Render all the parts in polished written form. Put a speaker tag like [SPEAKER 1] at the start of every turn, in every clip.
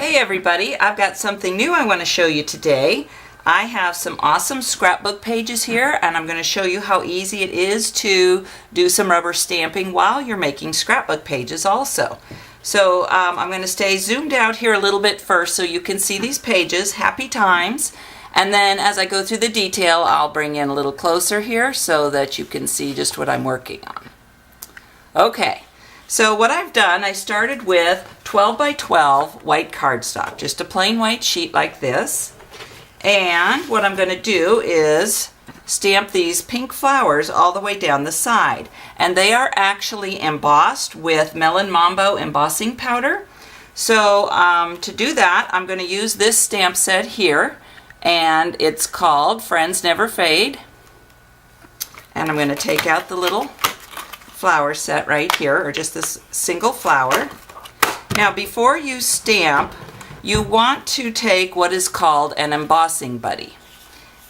[SPEAKER 1] Hey everybody, I've got something new I want to show you today. I have some awesome scrapbook pages here, and I'm going to show you how easy it is to do some rubber stamping while you're making scrapbook pages also. So I'm going to stay zoomed out here a little bit first so you can see these pages. Happy times. And then as I go through the detail, I'll bring in a little closer here so that you can see just what I'm working on. Okay. So what I've done, I started with 12 by 12 white cardstock, just a plain white sheet like this. And what I'm going to do is stamp these pink flowers all the way down the side. And they are actually embossed with Melon Mambo embossing powder. So to do that, I'm going to use this stamp set here. And it's called Friends Never Fade. And I'm going to take out the little flower set right here, or just this single flower. Now before you stamp, you want to take what is called an embossing buddy,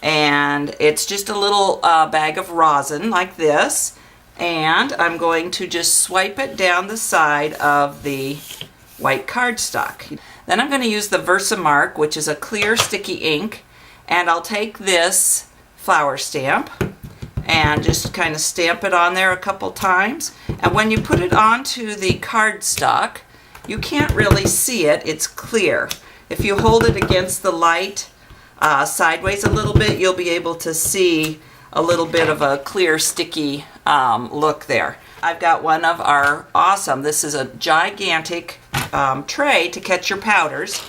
[SPEAKER 1] and it's just a little bag of rosin like this, and I'm going to just swipe it down the side of the white cardstock. Then I'm going to use the Versamark, which is a clear sticky ink, and I'll take this flower stamp and just kind of stamp it on there a couple times. And when you put it onto the cardstock, you can't really see it, it's clear. If you hold it against the light sideways a little bit, you'll be able to see a little bit of a clear sticky look there. I've got one of our awesome, this is a gigantic tray to catch your powders.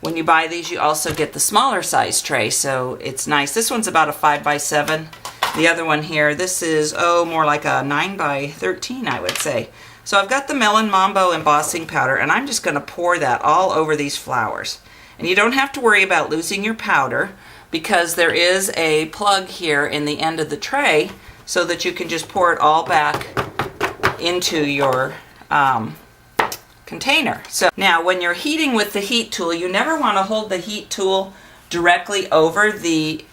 [SPEAKER 1] When you buy these, you also get the smaller size tray, so it's nice. This one's about a 5 by 7. The other one here, this is, more like a 9 by 13, I would say. So I've got the Melon Mambo embossing powder, and I'm just going to pour that all over these flowers. And you don't have to worry about losing your powder, because there is a plug here in the end of the tray so that you can just pour it all back into your container. So now when you're heating with the heat tool, you never want to hold the heat tool directly over the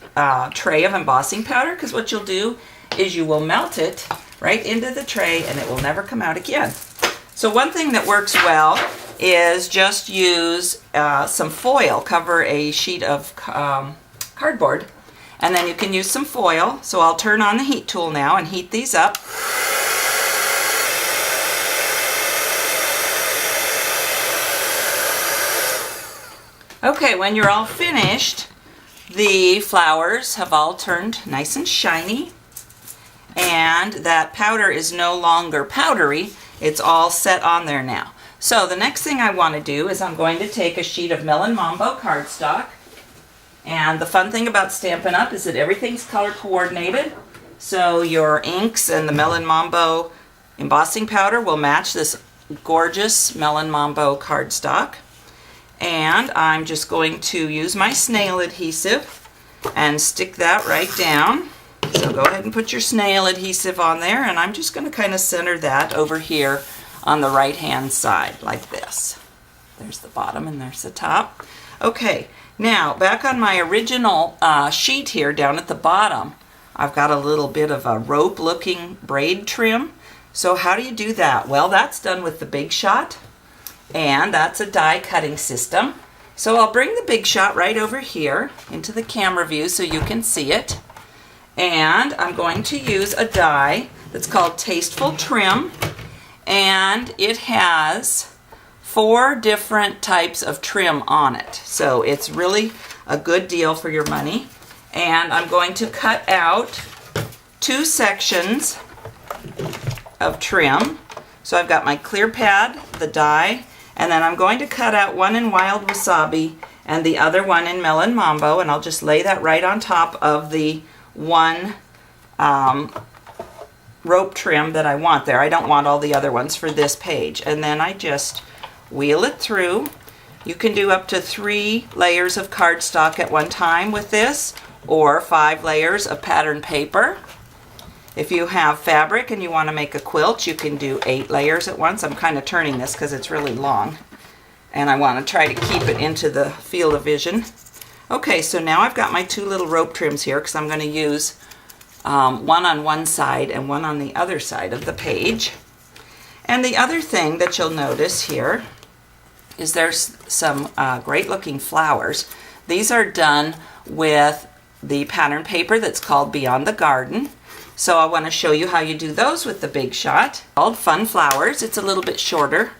[SPEAKER 1] tray of embossing powder, because what you'll do is you will melt it right into the tray and it will never come out again. So one thing that works well is just use some foil, cover a sheet of cardboard, and then you can use some foil. So I'll turn on the heat tool now and heat these up. Okay, when you're all finished, the flowers have all turned nice and shiny, and that powder is no longer powdery. It's all set on there now. So the next thing I want to do is I'm going to take a sheet of Melon Mambo cardstock, and the fun thing about Stampin' Up! Is that everything's color coordinated, so your inks and the Melon Mambo embossing powder will match this gorgeous Melon Mambo cardstock. And I'm just going to use my snail adhesive and stick that right down. So go ahead and put your snail adhesive on there, and I'm just going to kind of center that over here on the right hand side like this. There's the bottom and there's the top. Okay, now back on my original sheet here down at the bottom, I've got a little bit of a rope looking braid trim. So how do you do that? Well, that's done with the Big Shot. And that's a die cutting system. So I'll bring the Big Shot right over here into the camera view so you can see it. And I'm going to use a die that's called Tasteful Trim. And it has 4 different types of trim on it. So it's really a good deal for your money. And I'm going to cut out 2 sections of trim. So I've got my clear pad, the die, and then I'm going to cut out one in Wild Wasabi and the other one in Melon Mambo, and I'll just lay that right on top of the one rope trim that I want there. I don't want all the other ones for this page. And then I just wheel it through. You can do up to 3 layers of cardstock at one time with this, or 5 layers of pattern paper. If you have fabric and you want to make a quilt, you can do 8 layers at once. I'm kind of turning this because it's really long, and I want to try to keep it into the field of vision. Okay, so now I've got my 2 little rope trims here because I'm going to use one on one side and one on the other side of the page. And the other thing that you'll notice here is there's some great looking flowers. These are done with the pattern paper that's called Beyond the Garden. So I want to show you how you do those with the Big Shot. Called Fun Flowers. It's a little bit shorter.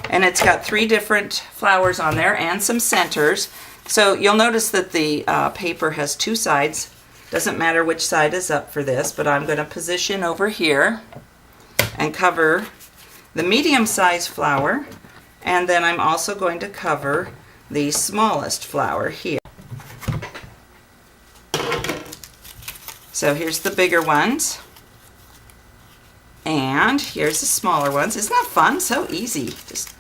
[SPEAKER 1] And it's got 3 different flowers on there and some centers. So you'll notice that the paper has 2 sides. Doesn't matter which side is up for this, but I'm going to position over here and cover the medium-sized flower. And then I'm also going to cover the smallest flower here. So here's the bigger ones, and here's the smaller ones. Isn't that fun? So easy. Just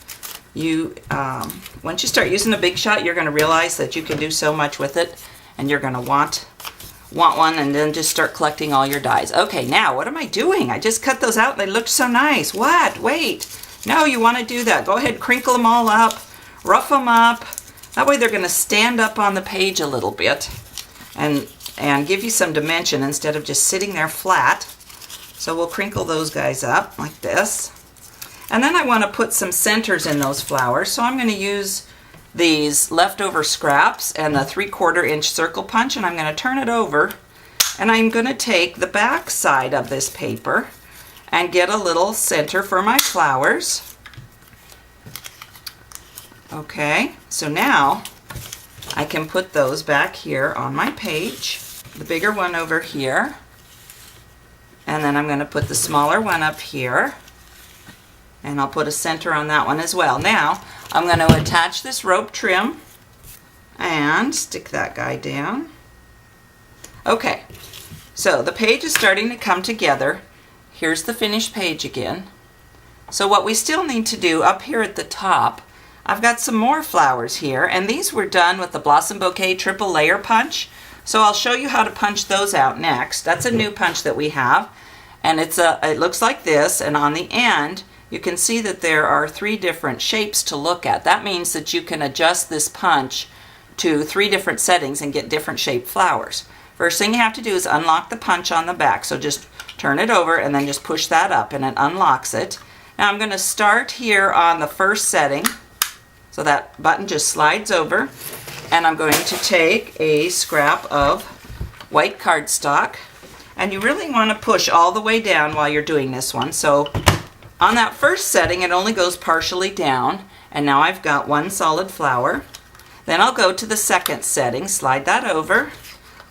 [SPEAKER 1] once you start using a Big Shot, you're going to realize that you can do so much with it, and you're going to want one, and then just start collecting all your dies. Okay, now what am I doing? I just cut those out, and they looked so nice. What? Wait. No, you want to do that. Go ahead, crinkle them all up, rough them up. That way they're going to stand up on the page a little bit, and give you some dimension instead of just sitting there flat. So we'll crinkle those guys up like this. And then I want to put some centers in those flowers. So I'm going to use these leftover scraps and the 3/4 inch circle punch, and I'm going to turn it over, and I'm going to take the back side of this paper and get a little center for my flowers. Okay, so now I can put those back here on my page. The bigger one over here, and then I'm going to put the smaller one up here, and I'll put a center on that one as well. Now I'm going to attach this rope trim and stick that guy down. Okay, so the page is starting to come together. Here's the finished page again. So what we still need to do up here at the top, I've got some more flowers here, and these were done with the Blossom Bouquet triple layer punch. So I'll show you how to punch those out next. That's a new punch that we have, and it looks like this, and on the end you can see that there are 3 different shapes to look at. That means that you can adjust this punch to 3 different settings and get different shaped flowers. First thing you have to do is unlock the punch on the back. So just turn it over and then just push that up and it unlocks it. Now I'm going to start here on the first setting. So that button just slides over, and I'm going to take a scrap of white cardstock, and you really want to push all the way down while you're doing this one. So on that first setting it only goes partially down, and now I've got 1 solid flower. Then I'll go to the second setting, slide that over,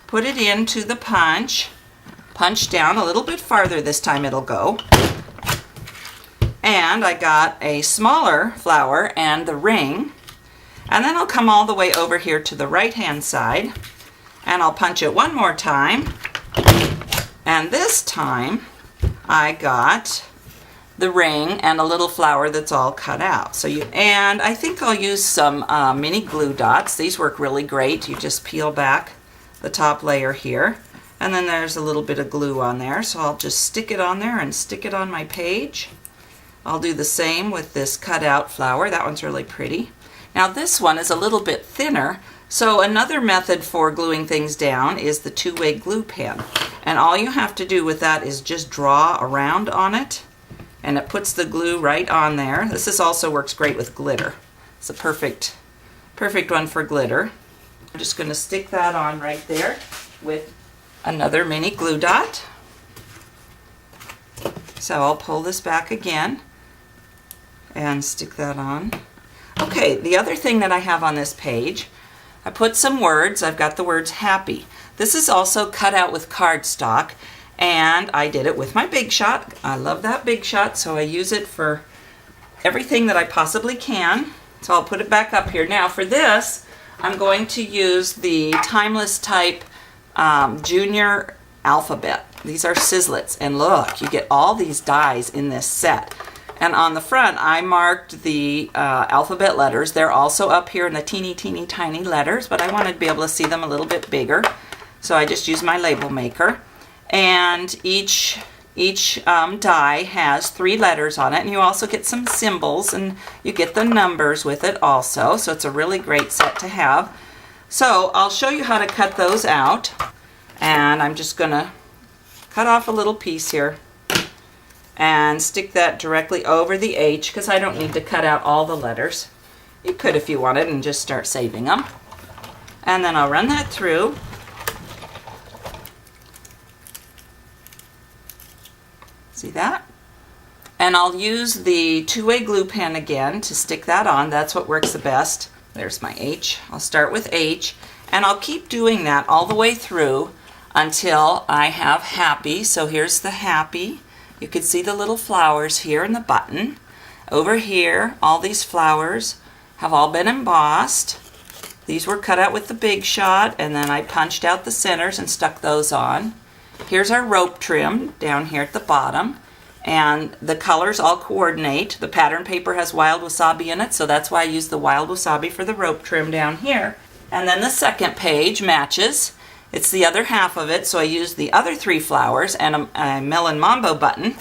[SPEAKER 1] put it into the punch down a little bit farther this time it'll go. And I got a smaller flower and the ring, and then I'll come all the way over here to the right hand side, and I'll punch it 1 more time, and this time I got the ring and a little flower that's all cut out. And I think I'll use some mini glue dots. These work really great. You just peel back the top layer here, and then there's a little bit of glue on there, so I'll just stick it on there and stick it on my page. I'll do the same with this cutout flower. That one's really pretty. Now this one is a little bit thinner, so another method for gluing things down is the 2-way glue pen. And all you have to do with that is just draw around on it, and it puts the glue right on there. This also works great with glitter. It's a perfect one for glitter. I'm just going to stick that on right there with another mini glue dot. So I'll pull this back again and stick that on. Okay, the other thing that I have on this page, I put some words. I've got the words happy. This is also cut out with cardstock, and I did it with my Big Shot. I love that Big Shot, so I use it for everything that I possibly can. So I'll put it back up here. Now for this, I'm going to use the Timeless Type Junior Alphabet. These are Sizzlets, and look, you get all these dies in this set. And on the front, I marked the alphabet letters. They're also up here in the teeny tiny letters, but I wanted to be able to see them a little bit bigger. So I just used my label maker. And each die has 3 letters on it, and you also get some symbols, and you get the numbers with it also. So it's a really great set to have. So I'll show you how to cut those out. And I'm just going to cut off a little piece here and stick that directly over the H, because I don't need to cut out all the letters. You could if you wanted and just start saving them. And then I'll run that through. See that? And I'll use the two-way glue pen again to stick that on. That's what works the best. There's my H. I'll start with H, and I'll keep doing that all the way through until I have happy. So here's the happy. You can see the little flowers here in the button. Over here, all these flowers have all been embossed. These were cut out with the Big Shot, and then I punched out the centers and stuck those on. Here's our rope trim down here at the bottom. And the colors all coordinate. The pattern paper has wild wasabi in it, so that's why I use the wild wasabi for the rope trim down here. And then the second page matches. It's the other half of it, so I used the other 3 flowers and a melon mambo button.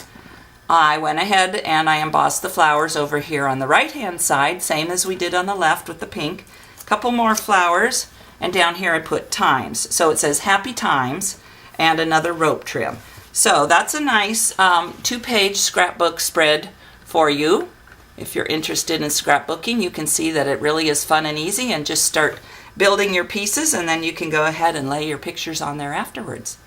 [SPEAKER 1] I went ahead and I embossed the flowers over here on the right-hand side, same as we did on the left with the pink. A couple more flowers, and down here I put times. So it says Happy Times and another rope trim. So that's a nice 2-page scrapbook spread for you. If you're interested in scrapbooking, you can see that it really is fun and easy, and just start building your pieces, and then you can go ahead and lay your pictures on there afterwards.